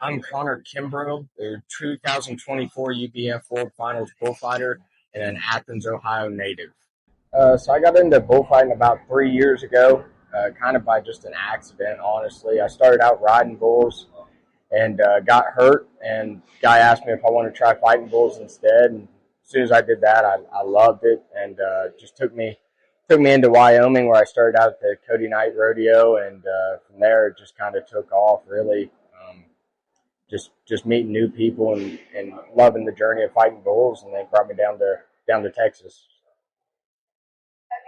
I'm Connor Kimbrough, the 2024 UBF World Finals bullfighter and an Athens, Ohio native. So I got into bullfighting about 3 years ago, kind of by just an accident, honestly. I started out riding bulls and got hurt, and guy asked me if I wanted to try fighting bulls instead. And as soon as I did that, I loved it, and just took me into Wyoming, where I started out at the Cody Night Rodeo, and from there it just kind of took off, really. Just meeting new people and loving the journey of fighting bulls, and they brought me down to Texas.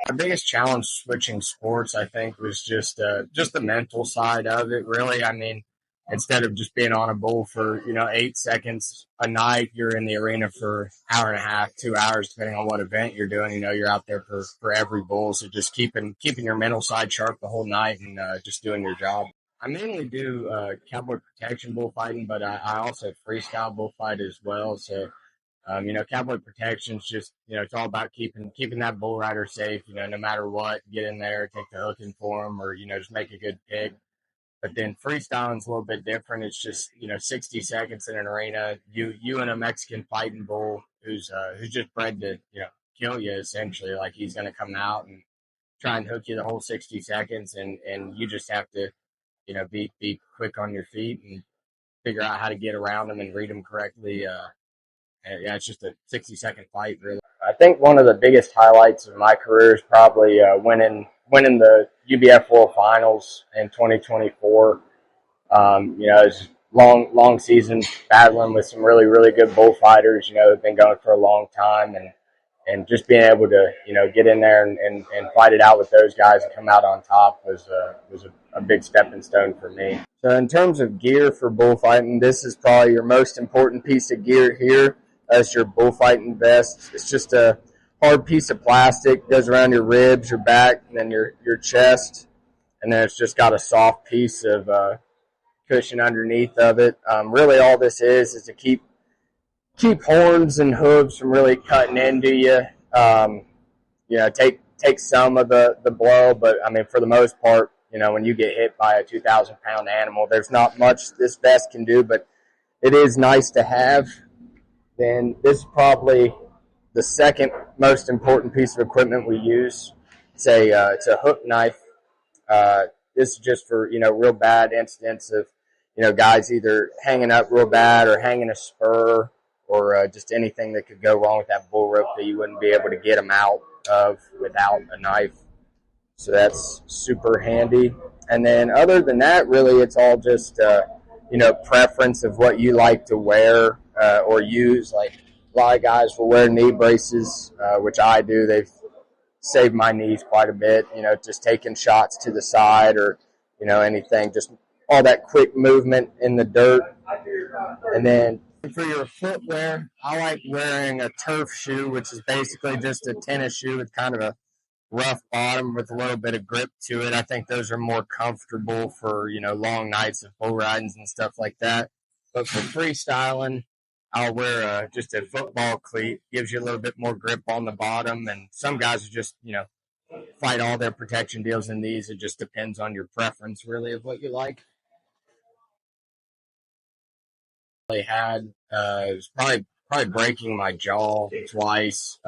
My biggest challenge switching sports, I think, was just the mental side of it. Really, I mean, instead of just being on a bull for 8 seconds a night, you're in the arena for an hour and a half, 2 hours, depending on what event you're doing. You're out there for every bull, so just keeping your mental side sharp the whole night and just doing your job. I mainly do cowboy protection bullfighting, but I also freestyle bullfight as well. So, cowboy protection's just, it's all about keeping that bull rider safe, no matter what. Get in there, take the hooking for them, or, just make a good pick. But then freestyling's a little bit different. It's just, 60 seconds in an arena. You and a Mexican fighting bull who's just bred to, kill you, essentially. Like, he's going to come out and try and hook you the whole 60 seconds, and you just have to, be quick on your feet and figure out how to get around them and read them correctly. Yeah, it's just a 60-second fight, really. I think one of the biggest highlights of my career is probably winning the UBF World Finals in 2024. It's long season battling with some really, really good bullfighters, who've been going for a long time, and just being able to, get in there and fight it out with those guys and come out on top was a big stepping stone for me. So in terms of gear for bullfighting, this is probably your most important piece of gear here. That's your bullfighting vest. It's just a hard piece of plastic, goes around your ribs, your back, and then your chest, and then it's just got a soft piece of cushion underneath of it. Really, all this is to keep horns and hooves from really cutting into you. Take some of the blow, but I mean, for the most part, when you get hit by a 2,000-pound animal, there's not much this vest can do, but it is nice to have. Then this is probably the second most important piece of equipment we use. It's a hook knife. This is just for, real bad incidents of, guys either hanging up real bad or hanging a spur, or just anything that could go wrong with that bull rope that you wouldn't be able to get them out of without a knife. So that's super handy. And then other than that, really, it's all just, preference of what you like to wear or use. Like, a lot of guys will wear knee braces, which I do. They've saved my knees quite a bit, just taking shots to the side or, anything, just all that quick movement in the dirt. And then for your footwear, I like wearing a turf shoe, which is basically just a tennis shoe with kind of a rough bottom with a little bit of grip to it. I think those are more comfortable for, long nights of bull ridings and stuff like that. But for freestyling, I'll wear just a football cleat. Gives you a little bit more grip on the bottom. And some guys are just, fight all their protection deals in these. It just depends on your preference, really, of what you like. I had it was probably breaking my jaw twice.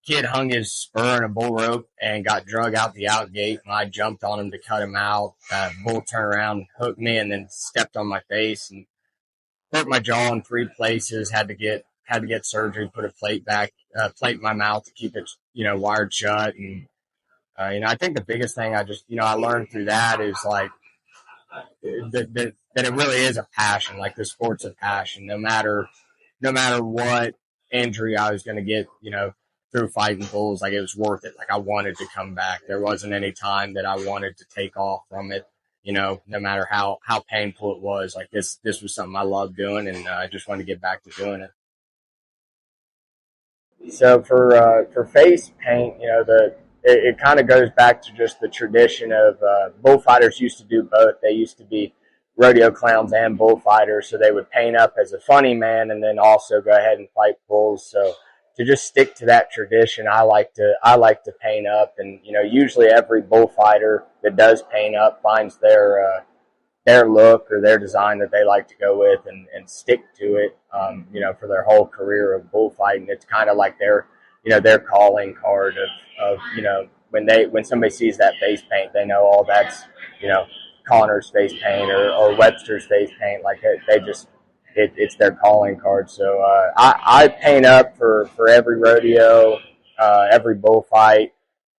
Kid hung his spur in a bull rope and got drug out the out gate, and I jumped on him to cut him out. Bull turned around, hooked me, and then stepped on my face and hurt my jaw in 3 places. Had to get surgery, put a plate in my mouth to keep it wired shut. And I think the biggest thing I learned through that is like that it really is a passion. Like, the sport's a passion. No matter what injury I was going to get, through fighting bulls, like, it was worth it. Like, I wanted to come back. There wasn't any time that I wanted to take off from it. No matter how painful it was. Like, this was something I loved doing, and I just wanted to get back to doing it. So for face paint, it kind of goes back to just the tradition of bullfighters used to do both. They used to be rodeo clowns and bullfighters, so they would paint up as a funny man and then also go ahead and fight bulls. So to just stick to that tradition, I like to paint up, and usually every bullfighter that does paint up finds their their look or their design that they like to go with and stick to it, for their whole career of bullfighting. It's kind of like their calling card of when somebody sees that face paint, they know, oh, that's, Connor's face paint or Webster's face paint. Like they just, it's their calling card. So I paint up for every rodeo, every bullfight.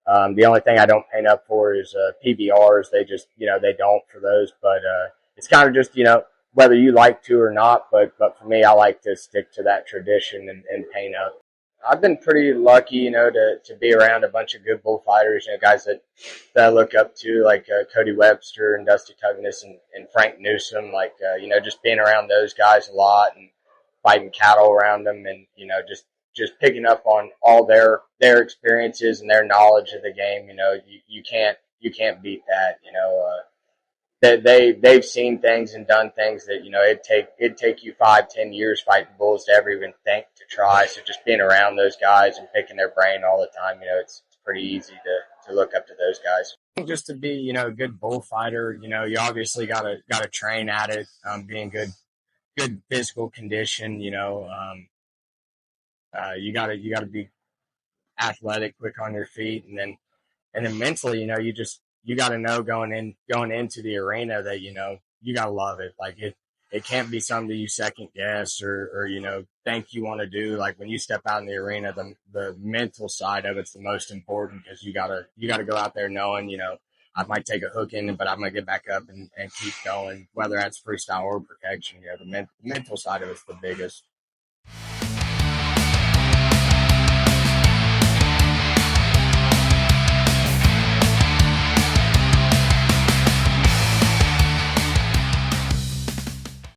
The only thing I don't paint up for is PBRs. They just, they don't for those. But it's kind of just, whether you like to or not. But for me, I like to stick to that tradition and paint up. I've been pretty lucky, to be around a bunch of good bullfighters, guys that I look up to, like Cody Webster and Dusty Tuggness and Frank Newsom. Like, just being around those guys a lot and fighting cattle around them, and just picking up on all their experiences and their knowledge of the game. You can't beat that. They've seen things and done things that it'd take you 5-10 years fighting bulls to ever even think to try. So just being around those guys and picking their brain all the time, it's pretty easy to look up to those guys. Just to be a good bullfighter, you obviously gotta train at it, being good physical condition. You gotta be athletic, quick on your feet, and then mentally, you got to know going into the arena that you got to love it. Like it can't be something that you second guess or think you want to do. Like when you step out in the arena, the mental side of it's the most important, because you gotta go out there knowing I might take a hook in, but I'm gonna get back up and keep going, whether that's freestyle or protection. The mental side of it's the biggest.